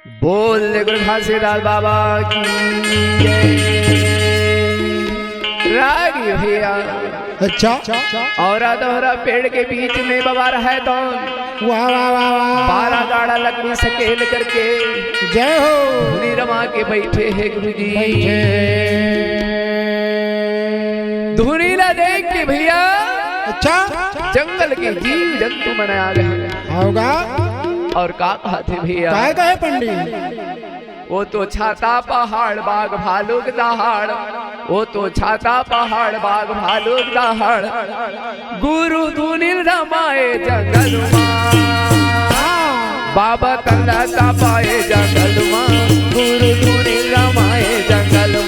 बोल गुरु घासीदास बाबा की जय। रागी भैया अच्छा और दोहरा पेड़ के बीच में बाबा है तो वाह वाह वाह वाह 12 गाड़ा लकड़ी सकेल करके जय हो धुनी रमा के बैठे है गुरु जी। धुनी ला देख के भैया अच्छा जंगल के जीव जंतु मन आ गए होगा और का कहते भैया काय कहे पंडित वो तो छाता पहाड़ बाग भालू दहाड़ वो तो छाता पहाड़ बाग भालू दहाड़ गुरु धुनी रमाए जंगल बाबा कंदा पाए जंगल गुरु धुनी रमाए जंगल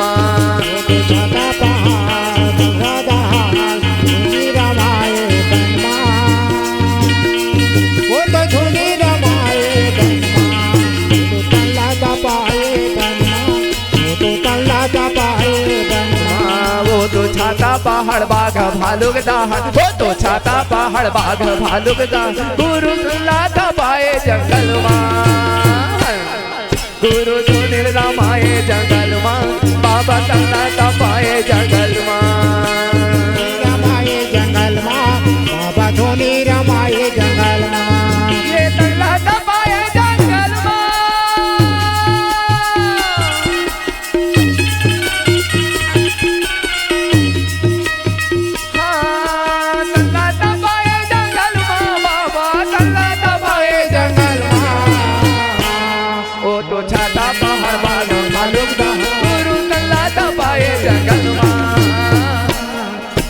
पहाड़ बाघ भालुक दहाड़ वो तो छाता पहाड़ बाघ भालुक दहाड़ गुरु लाता पाए जंगल गुरु धुनी रमाए जंगल बाबा लाता पाए जंगल रमाए जंगल बाबा धुनी रमाए जंगल ये लाता पाए जंगल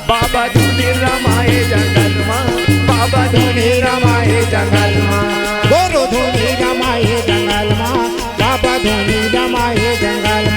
बाबा धुनी रमाए जंगल बाबा धुनी रमाए जंगल गुरु धुनी रमाए जंगल बाबा धुनी रमाए जंगल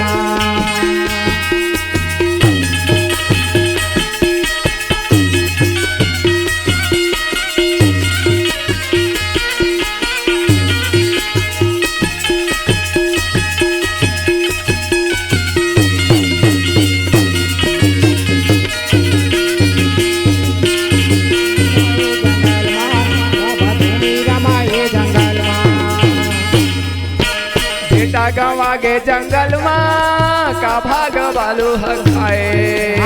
गवा के जंगल माँ का भाग बालू खाए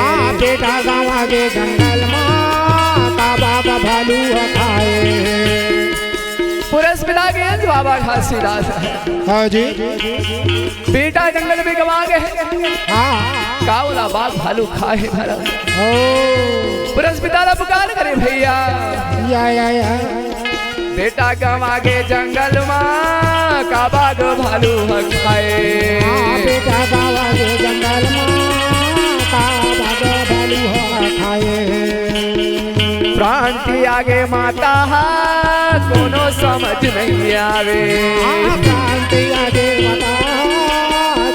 बेटा गवा के जंगल माँ का बाबा भालू खाए पुरस मिला के बाबा घासीदास हाँ जी बेटा जंगल में गवा गए हाँ कावला बाघ भालू खाए भरा ओ पुरस पिता पुकार करे भैया या बेटा गवा के जंगल माँ का बाघ भालू खाए बेटा गवा के जंगल माँ का बाघ भालू खाए प्रांति आगे माता कोनो समझ नहीं आवे प्रांति आगे माता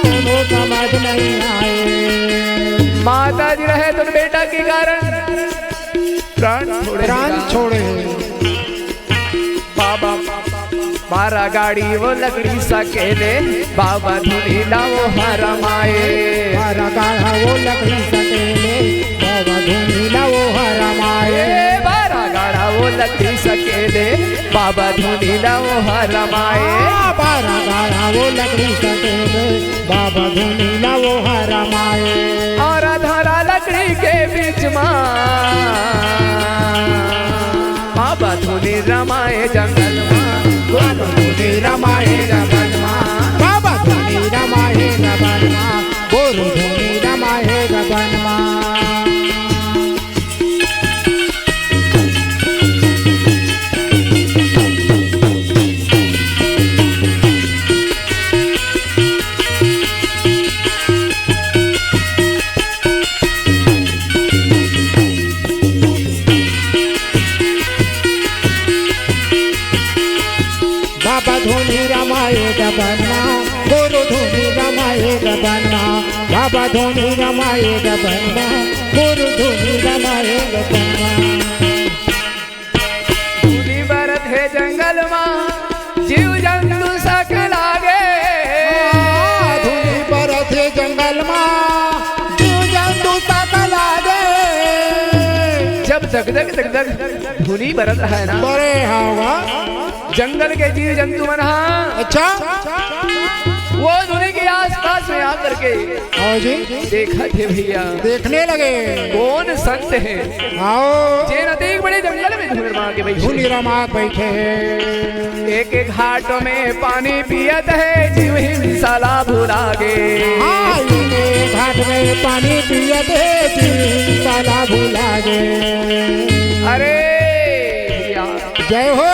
कोनो समझ नहीं आए माता जी रहे तो बेटा के कारण प्राण छोड़े बाबा 12 गाड़ी वो लकड़ी सकेले बाबा धुनी लाओ हरमाए 12 गाड़ा वो लकड़ी सकेले बाबा धुनी लाओ हरमाए 12 गाड़ा वो लकड़ी सकेले बाबा धुनी लाओ हरमाए 12 गाड़ा वो लकड़ी सकेले बाबा धुनी लाओ हरमाए और धरा लकड़ी के बीच में बाबा धुनी रमाए जंगल गुरु धुनी रमाए जंगल बाबा धुनी रमाए जंगल गुरु धुनी रमाए जंगल बाबा धुनी रमाए जगन्ना गुरु धुनी रमाए जगन्ना बाबा धुनी रमाए जगन्ना गुरु धुनी रमाए जगन्ना धुनी बरत है जंगल माँ जीव जंतु सक लागे धुनी बरत है जंगल माँ जीव जंतु सक लागे जब जग जग जग जग धुनी बरत है ना बड़े हवा जंगल के जीव जंतु मन अच्छा वो धुनी के आसपास में आकर के आओ जी देखा थे भैया, देखने लगे कौन संत है आओ जे नदी बड़े जंगल में धुन रमा के बैठे, धुनी रमा बैठे एक एक घाट में पानी पियत है जीव हिमसाला भुला गे। हाँ घाट में पानी पियत है जीव साला भुला गे। अरे भैया जय हो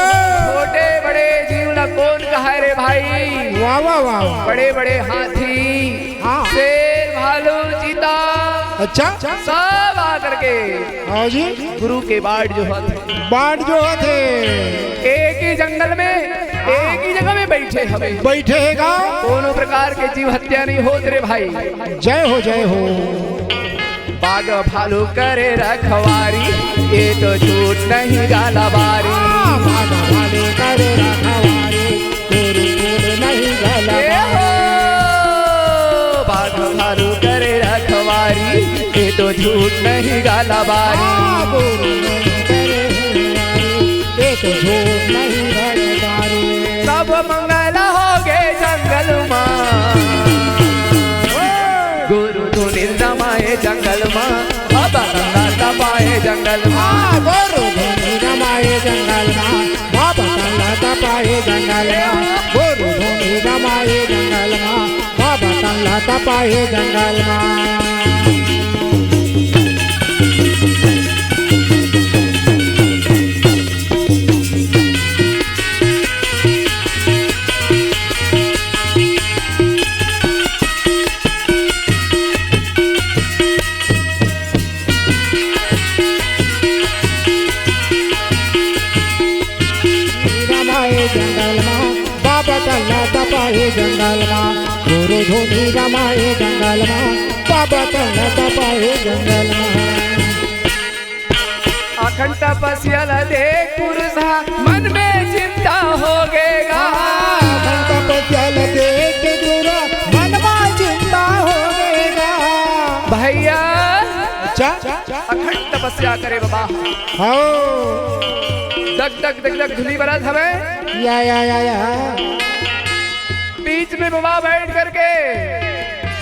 छोटे बड़े जीव न कौन कहा रे भाई, वाह वाह वाह बड़े बड़े हाथी हाँ। शेर भालू चीता अच्छा सब आकर के आओ जी गुरु के बाट जो होते बाट जो थे एक ही जंगल में एक ही जगह में बैठे हमें बैठेगा दोनों प्रकार के जीव हत्या नहीं होते रे भाई। जय हो जय हो। बाघ भालू करे रखवारी ये तो झूठ नहीं गाला बारी, बाघ भालू करे रखवारी तेरी झूठ नहीं गाला ए हो बाघ भालू करे रखवारी ये तो झूठ नहीं गाला बारी। ये तो झूठ नहीं गाला बारी। सब मंगल हो गए जंगल माँ गुरु धुनी रमाए जंगल माँ अब गंगा तपाए जंगल माँ, गुरु धुनी रमाए जंगल माँ बाबा तंगा तपाए जंगल माँ, गुरु धुनी रमाए जंगल माँ बाबा तंगा तपाए जंगल माँ। जंगल माँ बाबा तल्ला तपाए जंगल माँ, गुरु धुनी रमाए जंगल माँ बाबा तल्ला तपाए जंगल माँ। अखंड तपस्या देख पुरुषा मन में चिंता हो गएगा, अखंड तपस्या देख गुरु मन में चिंता हो गएगा। भैया अच्छा अखंड तपस्या करे बाबा हाँ दग दग दग दग धुनी बरत हमें या बीच में बाबा बैठ करके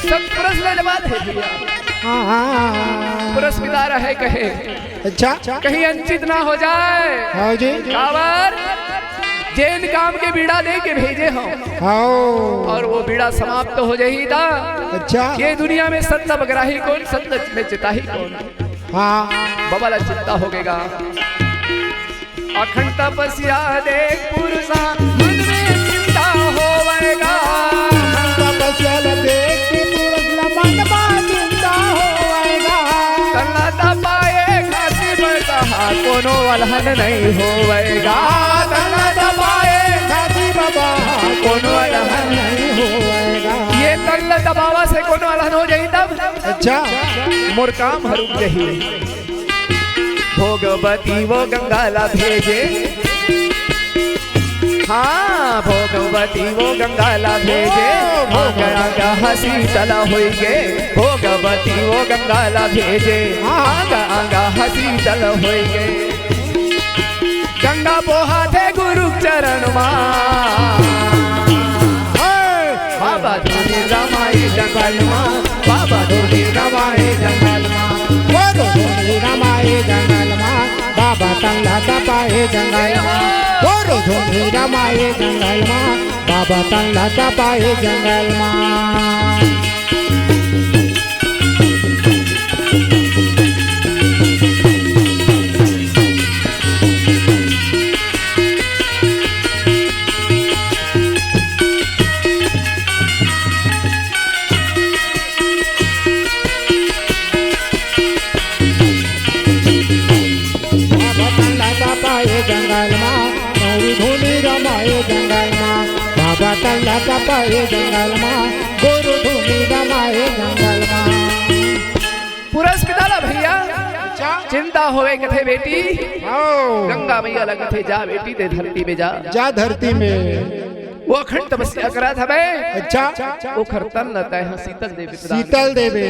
सब प्रश्न जवाब है भैया। हाँ पुरस्कार रहे कहे अच्छा कहीं अंचित ना हो जाए, हाँ जी कावर जैन काम के बीड़ा दे के भेजे हम हाँ और वो बीड़ा समाप्त हो जाही था। अच्छा ये दुनिया में सत्ता बगराही कौन सत्ता में चिताही कौन, हाँ बबला चिंता हो गएगा। अखंड तपस्या देख पुरुषा मन में चिंता होवेगा, तपस्या देख पुरुष मन में चिंता होवेगा। तल्ला तपाए घाटी पर कहा कोनो वलहन नहीं होवेगा, तल्ला तपाए घाटी बाबा कोनो वलहन नहीं होवेगा। ये तल्ला दबावा से कोनो वलहन हो जाई तब अच्छा मोर काम हरूप जही। भोगवती वो गंगाला भेजे, हाँ भोगवती वो गंगाला भेजे, आगा हसी तला हुई गे भोगवती वो गंगाला भेजे, आगा आगा हसी तला हुई गे। गंगा पोहा थे गुरु चरण बाबा धोनी रमाए जंगल माँ, बाबा धोनी रमाए जंगल माँ, गुरु धुनी रमाए जंगल माँ बाबा तंगा तपाए जंगल माँ, गुरु धुनी रमाए जंगल माँ बाबा तंगा तपाए जंगल माँ। जंगल माँ गुरु धुनी रमाए जंगल माँ बाबा तंगा तपाए जंगल माँ, गुरु धुनी रमाए जंगल माँ। पुरस्पिताला भैया चिंता होवे कथे बेटी, गंगा मैया लगे थे जा बेटी ते धरती में जा, जा धरती में वो अखंड तपस्या करा था बे। अच्छा वो खरतन लता है शीतल देवी, शीतल देवी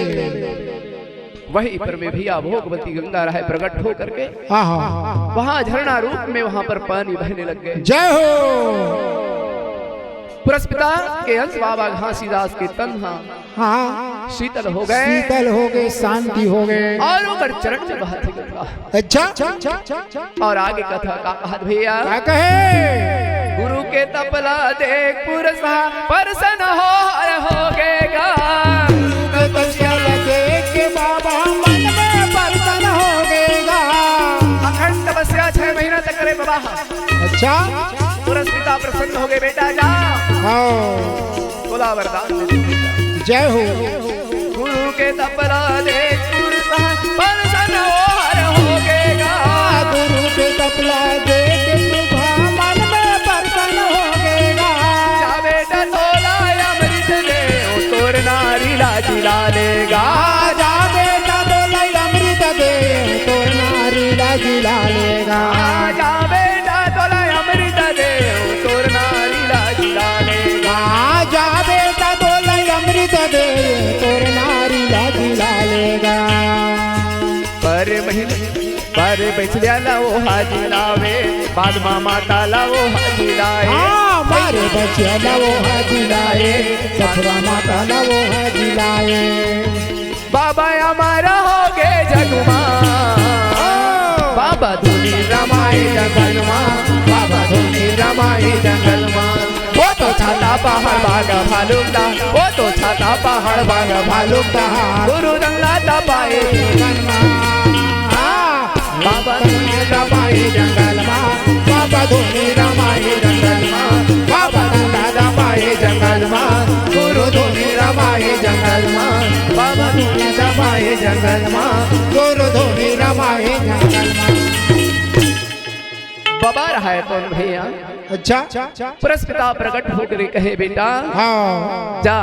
वहीं पर में भैया भोगवती गंगा राय प्रकट हो करके हाँ हाँ वहां झरना रूप में वहां पर पानी बहने लग गए। जय हो। पुरस्पिता के अंश बाबा घासीदास के तन हाँ शीतल हो गए, शीतल हो गए, शांति हो गए और ऊपर चरण में बहती गंगा। अच्छा और आगे कथा का कहा भैया, क्या कहे? गुरु के तपला देख पुरसा परसन हो गएगा। देख के बाबा मन में परसन हो गएगा। अखंड तपस्या 6 महीना तक करे बाबा। अच्छा पुरस्पिता प्रसन्न हो गए, बेटा जा बोला वरदान। जय हो। गुरु के तपला देख पुरसा परसन हो गएगा। गुरु के तपला देख मन में परसन हो गएगा। जा बेटा तोला अमृत दे तोर नारी लाजिला लेगा। जा बेटा तोला अमृत दे तोर नारी लाजिला लेगा। जा बेटा तोला अमृत दे तोर नारी लाजिला लेगा। जा बेटा तोला अमृत दे तोर नारी लाजिला लेगा। पर बचलिया वो हाजी लावे, बाद मामा ताला वो हाजी लाए। मारे बचिया वो हाजी लाए, ससुरा माता वो हाजी लाए। बाबा हमारा हो गए जगमा, बाबा धुनी रमाए जंगल मां, बाबा धुनी रमाए जंगल मां। वो तो छाता पहाड़ बागा भालुकता, वो तो छाता पहाड़ बागा भालुकता। गुरु रंगला तपाए बाबा धुनी रमाए जंगल मां, बाबा धुनी रमाए जंगल मां, बाबा रंगला तपाए जंगल मां। गुरु धुनी रमाए जंगल मां, बाबा धुनी रमाए जंगल मां। गुरु धुनी रमाए जंगल मां। बाबा रहा है कौन भैया? अच्छा पुरस्पिता प्रकट होकर कहे बेटा हाँ जा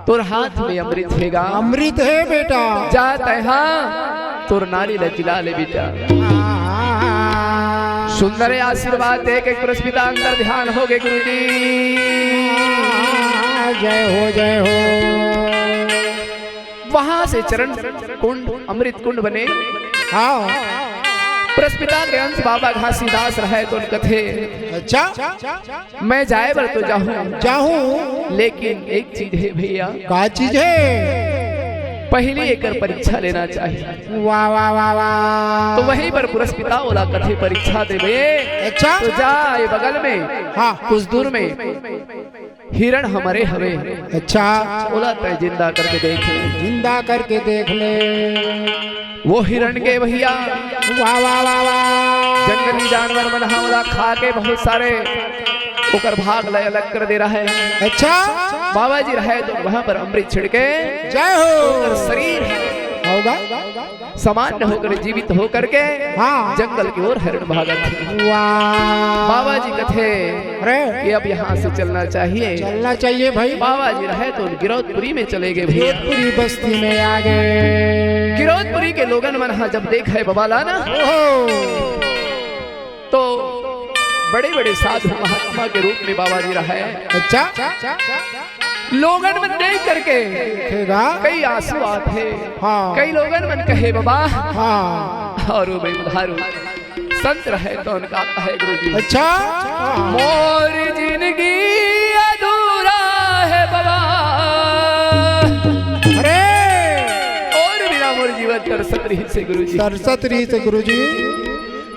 तोर हाथ में अमृत हैगा। अमृत है बेटा। जा तहा तोर नारी लचिला ले बेटा। सुंदर आशीर्वाद दे के पुरस्पिता अंदर ध्यान हो गए गुरु जी। जय हो जय हो। वहां से चरण कुंड अमृत कुंड बने। हाँ पुरस्पिता के अंश बाबा घासीदास रहे तो कथे। अच्छा मैं जाए बर तो जाऊं, लेकिन एक चीज है भैया। क्या चीज है? पहले एक परीक्षा लेना चाहिए। वाह वाह वाह वाह। तो वहीं पर पुरस्पिता बोला कथे परीक्षा देवे। अच्छा तो जा ये बगल में हाँ कुछ दूर में हिरण हमारे हवे। अच्छा बोला तय जिंदा करके देख ले। जिंदा करके देख ले। वो हिरण के भैया वाह वाह वाह वाह। जंगली जानवर मन हमला खा के बहुत सारे ओकर भाग लय अलग कर दे रहा है। अच्छा बाबा जी रहे तो वहां पर अमृत छिड़के। जय हो। शरीर होगा सामान्य होकर जीवित होकर के हाँ जंगल की ओर हिरण भागत थे। वाह। बाबा जी कथे अरे कि अब यहाँ से चलना चाहिए। चलना चाहिए भाई। बाबा जी रहे तो गिरौदपुरी में चले गए भैया। पूरी बस्ती में आ गए। गिरौदपुरी के लोगन मन जब देखे बबाला ना तो बड़े बड़े साधु महात्मा के रूप में बाबा जी रहे। अच्छा लोगन मन देख करके कई आंसू आते। हाँ कई लोगन मन कहे बाबा हाँ और भाई उधारू संत रहे तो उनका कहे गुरु जी। अच्छा मोर जिंदगी अधूरा है बाबा। अरे और बिना मोर जीवन कर सतरी से गुरु जी। सरसतरी से गुरु जी।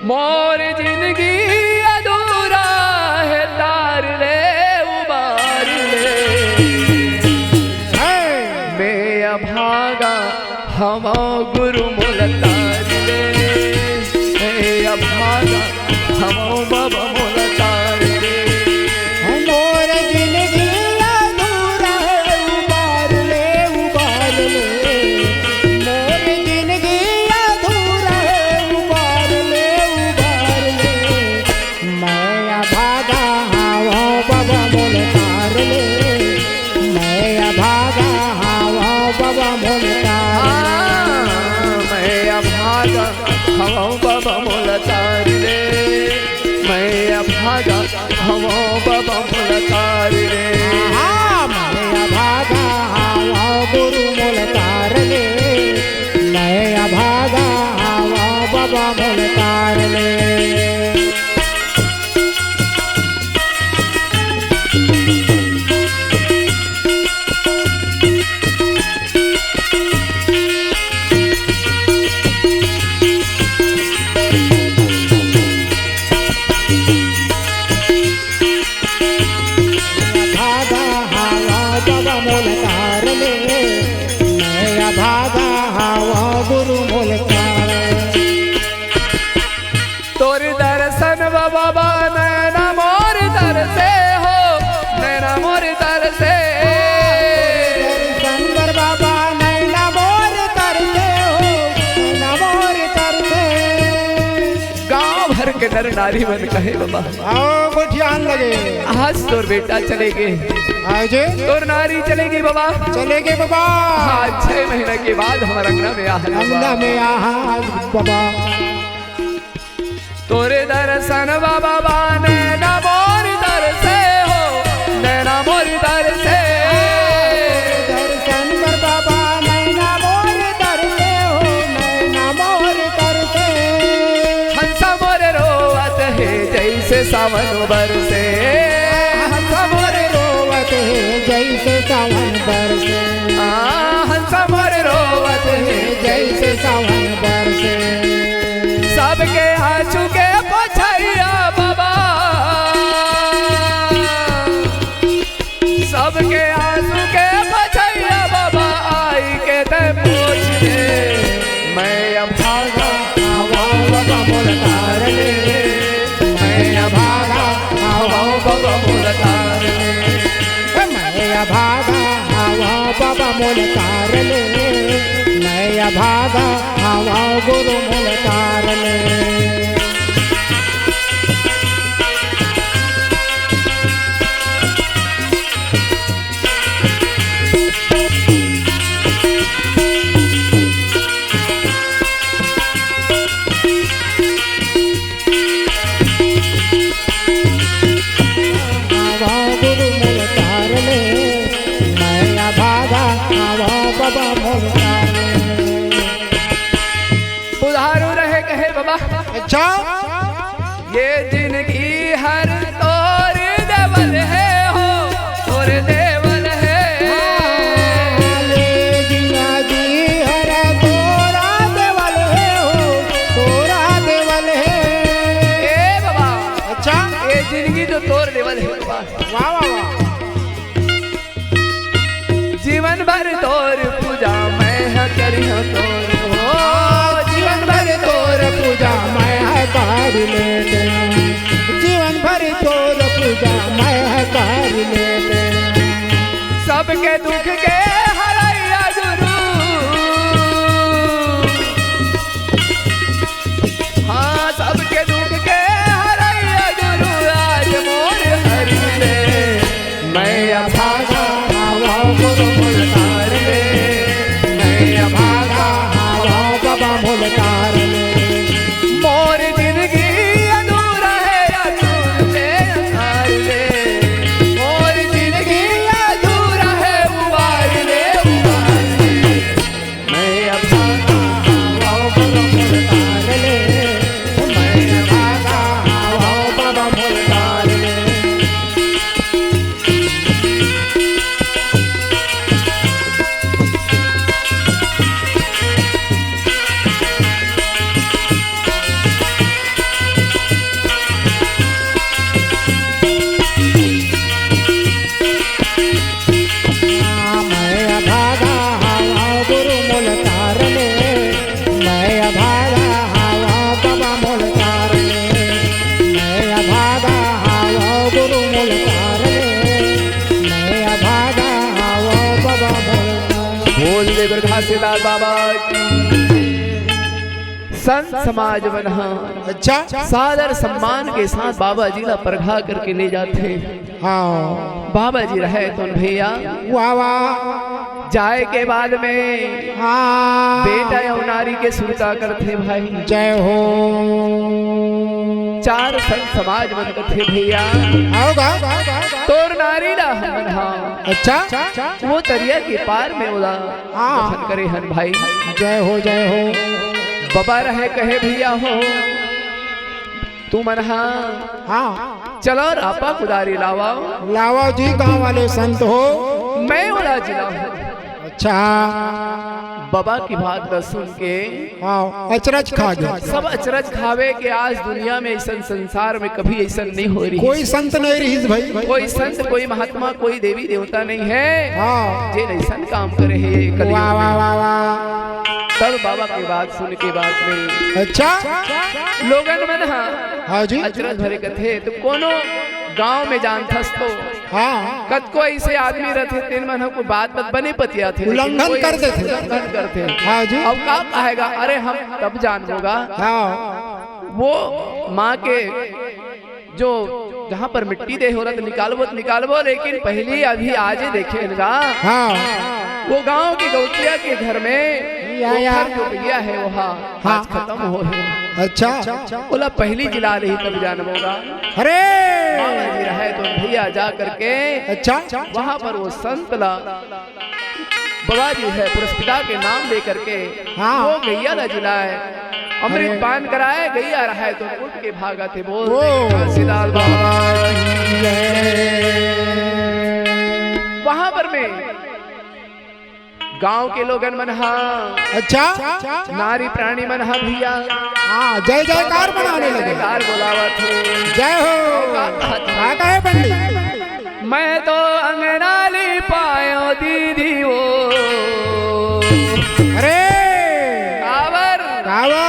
मोर जिंदगी अधूरा है तार ले उबार ले। मैं अभागा हवा गुरु मोल तार ले। मैं अभागा हवा बाबा मोल तार ले। मोर जिंदगी अधूरा है उबार ले उबार ले। मोर जिंदगी अधूरा है उबार ले उबार ले। मैं अभागा हवा बाबा मोल तार ले। मैं अभागा हवा बाबा मोल तार। मैं अभागा हवा बाबा मोल तार ले। मैं अभागा हवा बाबा मोल तार ले। मैं अभागा हवा गुरु मोल तार ले। मोल तार ले। तोर दर्शन बाबा नैना मोर दर से हो, नैना मोर दर से दर्शन बाबा नैना मोर दर से हो, नैना मोर दर से। गांव भर के नर नारी मन कहे बाबा आओ बुझियान लगे। आज तोर बेटा चलेगे, आज तोर नारी चलेगी बाबा, चलेगे बाबा। आज 6 महीने के बाद हमारा अंगना में आहा अंगना में आहा बाबा। तोरे दर्शन बाबा नैना मोर दर से हो, नैना मोर दर से। दर्शन बाबा नैना मोर दर से हो, नैना मोर दर से। हंसा मोर रोवत है जैसे सावन बरसे, हंसा मोर रोवत है जैसे सावन बरसे। हंसा मोर रोवत है जैसे सावन बरसे। सबके आंसू के पोछैया बाबा, सबके आंसू के पोछैया बाबा, आई के ते पूछ दे मैं अब भागा हवा बाबा मोल तार ले। मैं अब भागा हवा बाबा मोल तार ले। मैं भागा हवा बाबा मोल तार ले। मैं भागा हवा गुरु मोल तार ले। उधारू रहे कहे बाबा। अच्छा ये जिंदगी हर तोर देवल है हो, तोर देवल है। ये जिंदगी हर तोरा देवल है हो, तोरा देवल है। ए बाबा अच्छा ये जिंदगी जो तोर देवल है बाबा, वाह वाह वाह। जीवन भर तोर पूजा मैं करी हूँ तोर हो, जीवन भर तोर पूजा मैं कर लेते। जीवन भर तोर पूजा मैं कर लेते। सबके दुख के हरैया गुरु, हाँ सबके दुख के हरैया गुरु, आज मोर हरि ले मैं अब भागा हवा गुरु मोल तार ले। मैं अब भागा हवा बाबा मोल तार ले। मोर जिंदगी अधूरा है अधूर ले उबार ले, मोर जिंदगी अधूरा है उबार ले उबार ले। मैं अब भागा हवा बाबा मोल तार ले। मैं अब भागा हवा बाबा मोल तार ले। मैं भागा हवा गुरु मोल तार ले। मैं भागा हवा बाबा मोल तार ले। मैं भागा हवा गुरु मोल तार ले। मैं भागा हवा बाबा मोल तार ले। बोल दे गुरु घासीदास बाबा की। संत समाज बना अच्छा सादर सम्मान के साथ बाबा जी ला परघा करके ले जाते। हाँ बाबा जी रहे तो भैया वाह वाह। जाए के बाद में हाँ बेटा या नारी के सुरता करते भाई। जय हो। 4 संत समाज बन थे भैया। आओगा तोर नारी ला हन हाँ। अच्छा वो तरिया के पार में उदा हाँ। दफन करे हन भाई। जय हो जय हो। बाबा रहे कहे भैया हो तू मनहा हाँ चलो रापा कुदारी लावाओ, लावा जी गांव वाले संत हो। मैं उड़ा जिला हूँ। अच्छा बाबा की बात न सुन के हाँ अचरज खा गया। सब अचरज खावे के आज दुनिया में ऐसा संसार में कभी ऐसा नहीं हो रही। कोई संत नहीं रही भाई, कोई संत कोई महात्मा कोई देवी देवता नहीं है हाँ जे ऐसा काम करे है कलयुग वाह वाह में। वाह वाह। तब बाबा की बात सुन के बात में अच्छा लोगन मन हाँ जी अचरज भरे कथे तो कोनो गांव में जान थस तो हाँ कद को ऐसे आदमी रहते तीन मन को बात मत बने पतिया थे उल्लंघन कर देते। उल्लंघन करते हाँ जी अब का कहेगा अरे हम तब जान होगा हाँ वो माँ के जो जहाँ पर मिट्टी दे हो रहा तो निकालबो लेकिन पहले अभी आज देखे ना हाँ वो गांव की गौतिया के घर में या। वो घर जो भैया है वो हाँ। आज खत्म हो है। अच्छा बोला पहली जिला रही तब जान होगा। अरे बाबा जी रहे तो भैया जा करके अच्छा वहाँ पर वो संत ला बाबा जी है पुरस्पिता के नाम दे करके हाँ। वो गैया ला जिलाए अमृत अरे। पान कराए गैया रहा है तो उठ के भागा थे बोल ओ। तुलसीलाल बाबा वहाँ पर में गांव के लोगन मन अच्छा नारी प्राणी मन भैया हाँ जय जयकार बनाने लगे। जयकार बोलावा थे। जय हो क्या कहे पंडित। मैं तो अंगनाली पायो दीदी वो अरे कावर कावा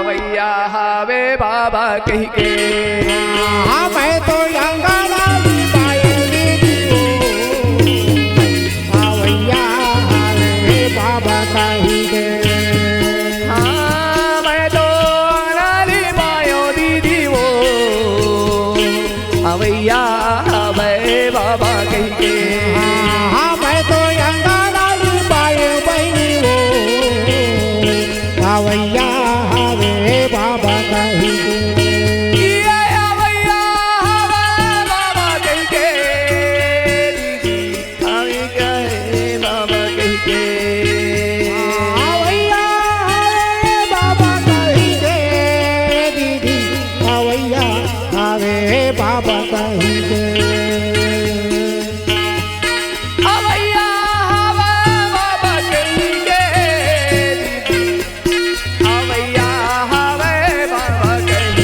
भैया हावे बाबा कही के हाँ मैं तो अंगाला पायो दीदी हो। हाँ भैया रे बाबा कही दे। हाँ मैं तो अंगनाली पायो दीदी वो भैया हावे बाबा कही के हाँ मैं तो अंगाला पायो बहनी हो। हाँ भैया रे बाबा कही दे। बाबा कही दे। अवैया हवा बाबा कही के अवैया हवे बाबा कही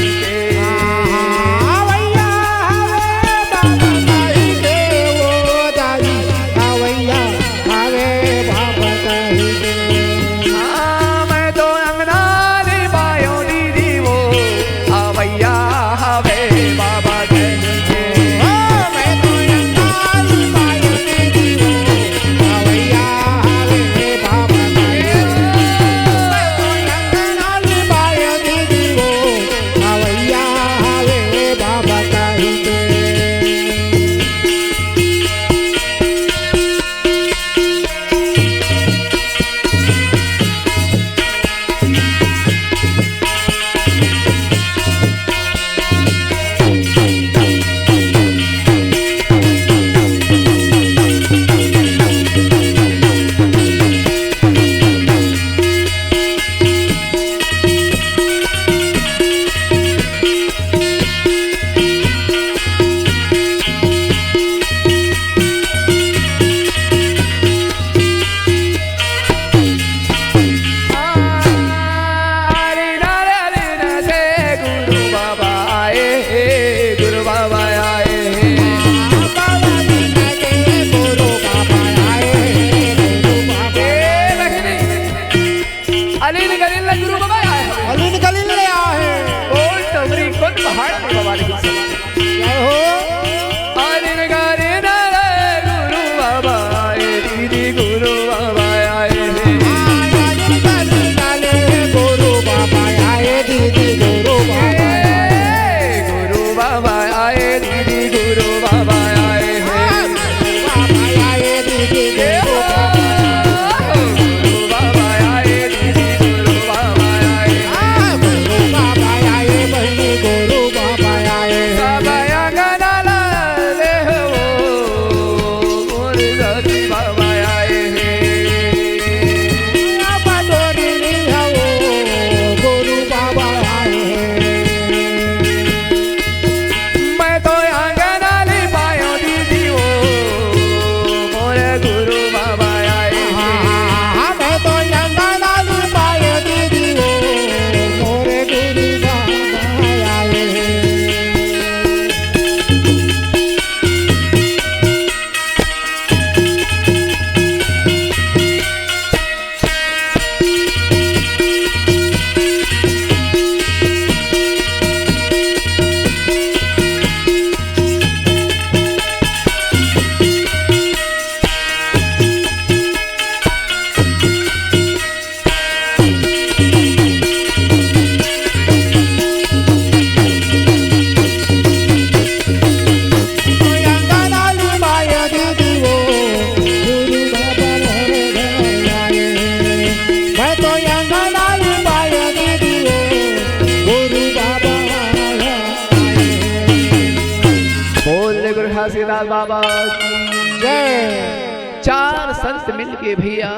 घासीदास बाबा की जय। चार संत मिलके भैया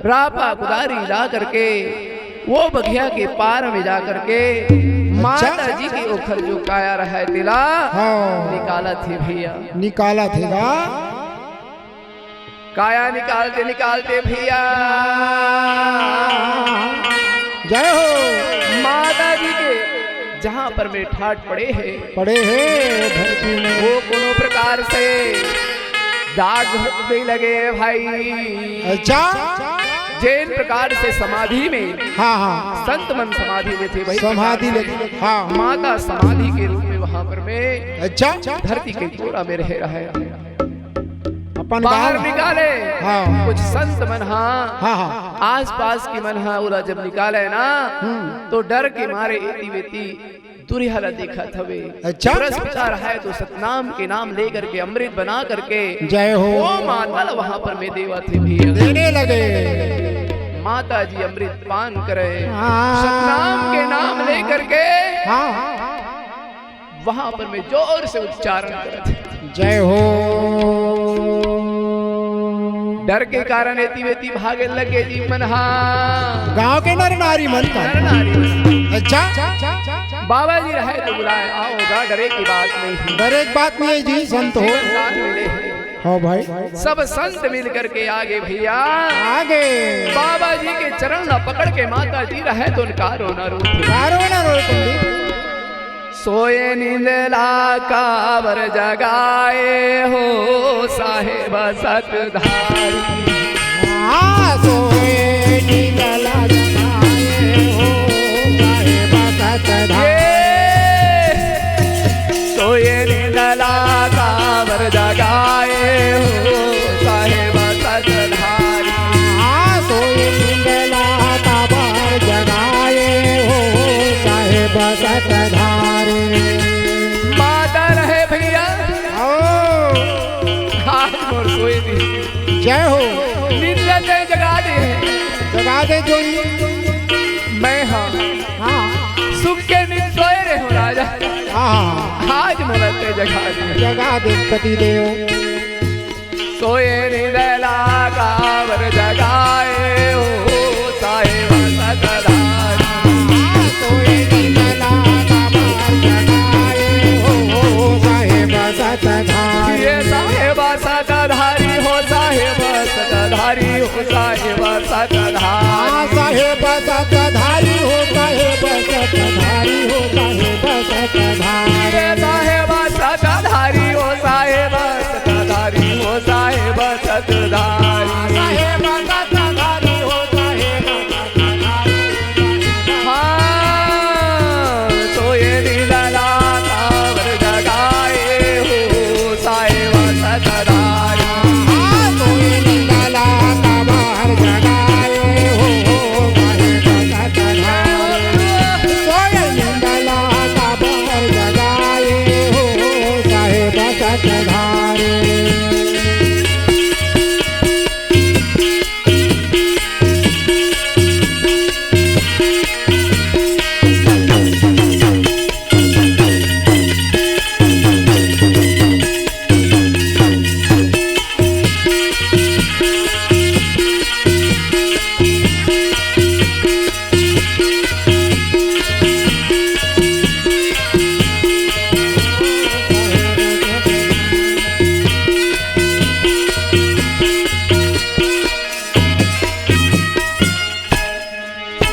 रापा कुदारी ला करके वो बघिया के पार में जा करके माता जी के ओखर जो काया रहा है तिला हाँ। निकाला थे भैया, निकाला थेगा काया निकालते निकालते भैया जय हो। माता जी के जहाँ पर में ठाट पड़े हैं पड़े हैं धरती में वो कोनो प्रकार से दाग नहीं लगे भाई। अच्छा जैन प्रकार से समाधि में हाँ हाँ संत मन समाधि में थे भाई, समाधि लेके हाँ माता समाधि के रूप में वहां पर में अच्छा धरती के कोरा में रह रहा है। अपन बाहर गाँव निकाले हाँ। कुछ संत मन हाँ हाँ हाँ आस पास की मन हाँ उला जब निकाले ना तो डर के मारे एती वेती दुरिहाला देखा थवे। अच्छा प्रचार है तो सतनाम के नाम लेकर के अमृत बना करके जय हो वो माता वहां पर में देवा थे भैया, देने लगे माता जी अमृत पान करे हाँ। सतनाम के नाम लेकर के हाँ वहां पर में जोर से उच्चारण करे। जय हो। डर के कारण एती वेती भागे लगे जी मन हाँ गांव के नर नारी मन का नर नारी। अच्छा बाबा जी रहे तो बुलाए आओगा, डरे की बात नहीं, डर एक बात नहीं है जी संत हो दान मिले हैं। हाँ भाई सब संत मिल करके आगे भैया आगे बाबा जी के चरण न पकड़ के माता जी रहे तो उनका रोना रो कारो ना रो तुम सोए नींद काबर जगाए हो साहेब सतधारी। हाँ सोए नीला जगाए हो साहेब सतधारी। सोए नींद काबर जगाए हो साहेब सतधारी। हाँ सोए नीला काबर जगाए हो साहेब सतधारी। माता रहे भैया हाथ मोर सोए दी जय हो निंदा दे जगा दे जोड़ी मैं हाँ हाँ सुख के नींद सोए रहे हो राजा, हाँ आज मोलते जगा दे जगा दे पति देव। सोए नींद काबर जगाए हो साहेब सतधारी। सोए नीला काबर जगाए हो साहेब सतधारी। ये साहेब सतधारी हो साहेब सतधारी हो साहेब सतधारी। हाँ साहेब सतधारी हो साहेब सतधारी हो साहेब सतधारी। ये साहेब सतधारी हो साहेब सतधारी हो साहेब सतधारी। साहेब सतधारी हो साहेब सतधारी। हाँ सोए नीला काबर जगाए हो साहेब सतधारी। हाँ सोए नीला काबर जगाए हो साहेब सतधारी। सोए नीला काबर जगाए हो साहेब सतधारी।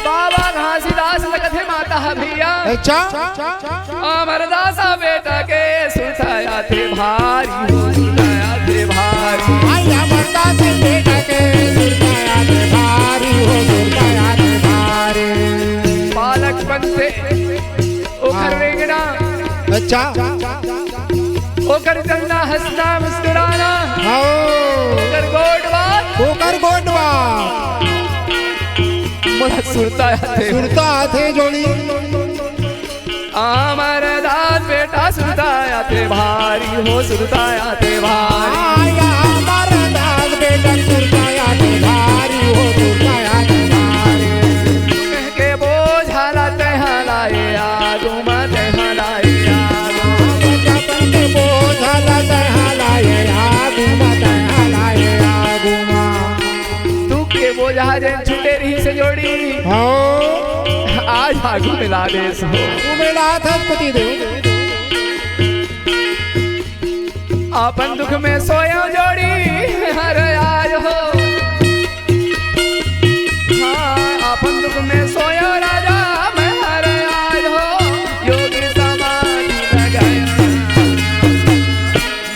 बाबा घासीदास लगत है माता भैया अच्छा अमरदासा बेटा के सुताया थे भारी हो सुताया थे भारी। आया मरदा से बेटा के सुरताया थे भारी हो सुरताया थे भारी। बालकपन से ओकर रेंगना अच्छा ओकर चलना हंसना मुस्कुराना आओ ओकर गोडवा कुकर गोटवा मोला सुरताया थे सुरता थे जोड़ी। अमरदास बेटा सुरताया थे भारी हो सुरताया थे भारी। आया मरदा बेटा सुरताया थे भारी हो सुरताया थे भारी। कह के बोझाला तहा लाए आगो मत हलाए आगो बचपन के बोझ लगा जहाज छूटे रही से जोड़ी हाँ आज आगू मिला दे सो मिला था पति देव अपन दुख में सोया जोड़ी हर आज हो हाँ अपन दुख में सोया राजा मैं हर आज हो योगी समाधि लगाया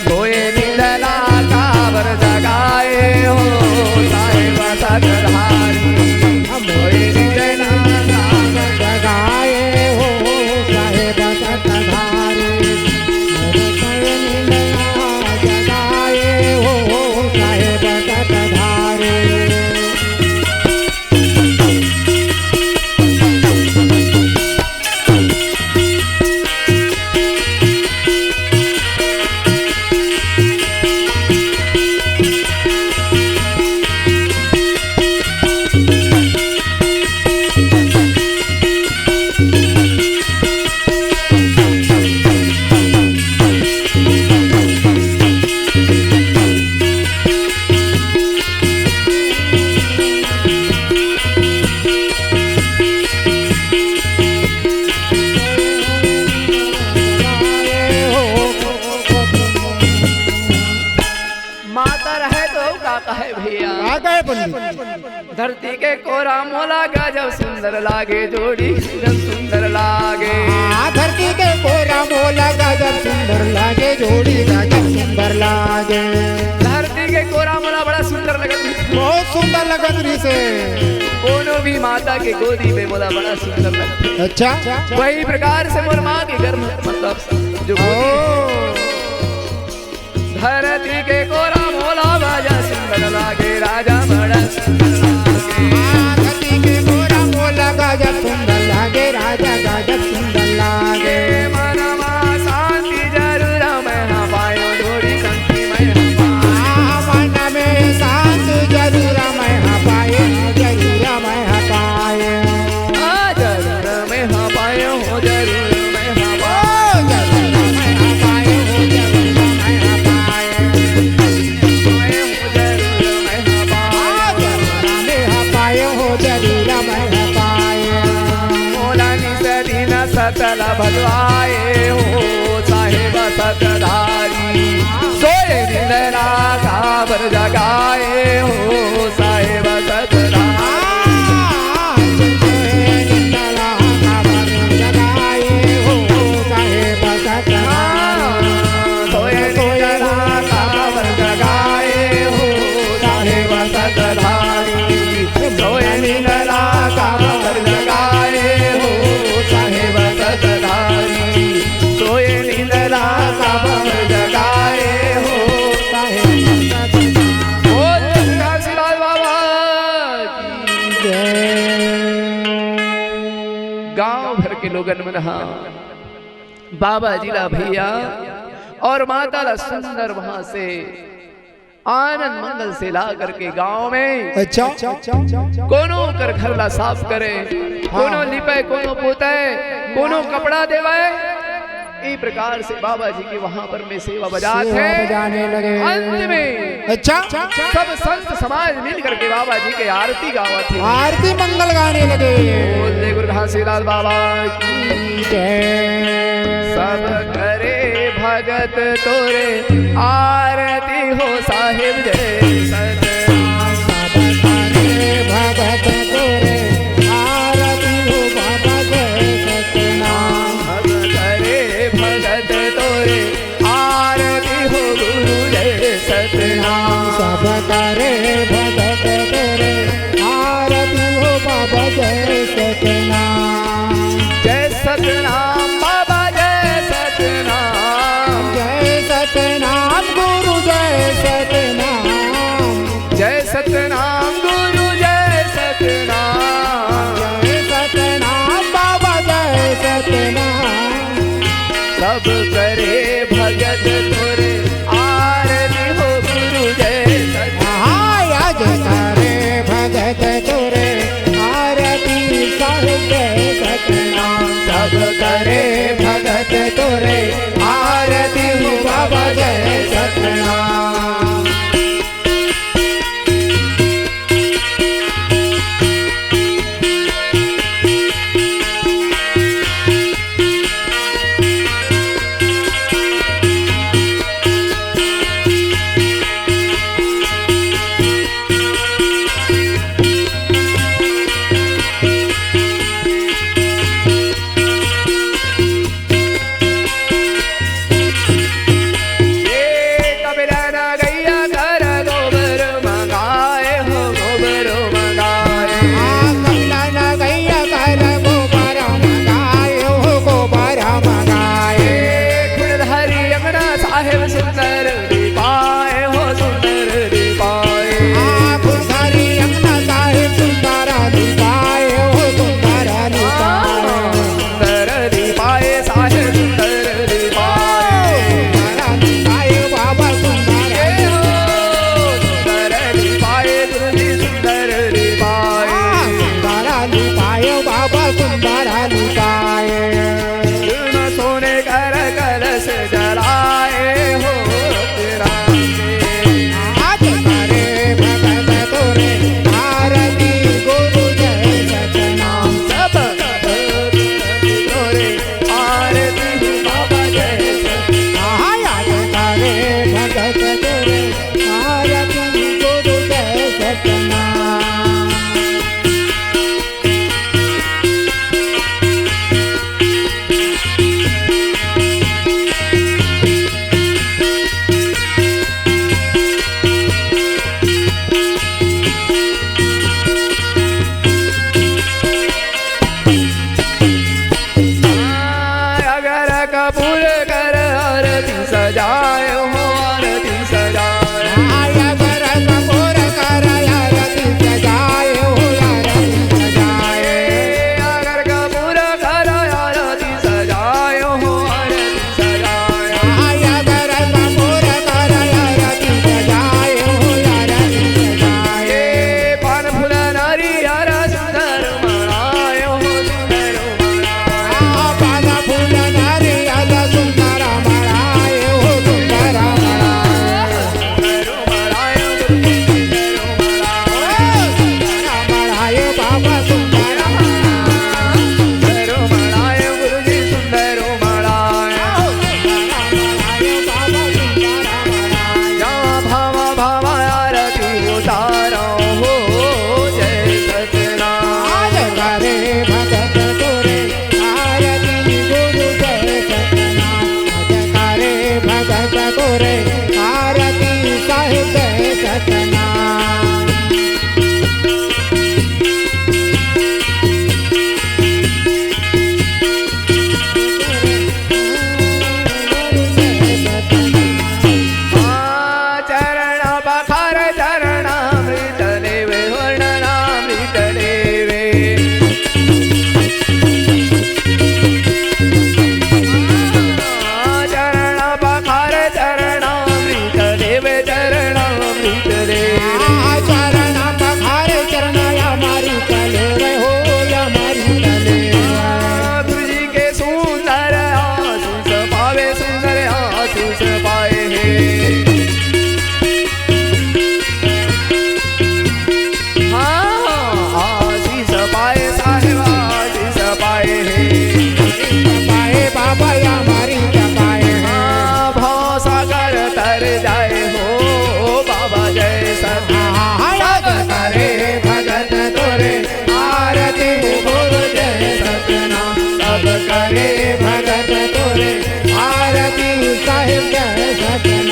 सोए नींदला काबर जगाए हो साहेब सतधारी सोए नींदला काबर जगाए हो साहेब सतधारी जगाए हो साहेब सतधारी धरती के कोरा मोला गजब सुंदर लागे जोड़ी गजब सुंदर लागे धरती के कोरा मोला गजब सुंदर लागे जोड़ी गजब सुंदर लागे धरती के कोरा मोला बड़ा सुंदर लगत बहुत सुंदर लगत रही से कोनो भी माता के गोदी में मोला बड़ा सुंदर लगता अच्छा वही प्रकार से मोर माँ के घर में मतलब जो धरती के कोरा मोला बाजा सुंदर लागे राजा बड़ा सुंदर लागे धरती के कोरा मोला गजब सुंदर लागे राजा गजब सुंदर लागे मनमा शांति जरूर मैं पायो जोड़ी शांति मैं मन में शांत जरूर मैं पाए जरूर मैं पाए जरूर मैं पायो हो जरूर मैं सतल भलवाए हो साहेब सतधारी सोए निंदला काबर जगाए हो साहेब सतधारी सोए निंदला काबर जगाए हो साहेब सतधारी सोए निंदला काबर जगाए हो साहेब सतधारी सोए निंदला काबर जगाए हो साहेब बोल काशीलाल बाबा की गांव भर के लोगन में रहा बाबा जी ला भैया और माता ला सुंदर वहां से आनंद मंगल से ला करके गांव में अच्छा कोनो कर घर ला साफ करे कोनो लिपे कोनो पोते कोनो कपड़ा देवे इस प्रकार से बाबा जी के वहां पर में सेवा बजाने लगे अंत में अच्छा सब संत समाज मिल करके बाबा जी के आरती गावत थे आरती मंगल गाने लगे बोल दे गुरु घासीलाल बाबा की सब करे भगत तोरे आरती हो साहिब जय सतनाम सब करे भगत तोरे आरती हो बाबा जय सतनाम सब करे भगत तोरे आरती हो गुरु जय सतनाम सब करे भगत तोरे आरती हो बाबा जय सतनाम जय सतनाम बाबा जय सतनाम जय सतनाम गुरु जय सतनाम जय सतनाम गुरु जय सतनाम जय सतनाम बाबा जय सतनाम सब करे भगत तोरे आरती हो गुरु जय सतनाम आज करे भगत तोरे आरती साहिब जय सतनाम सब करे भगत तोरे आरती हो बाबा जय सतनाम सजन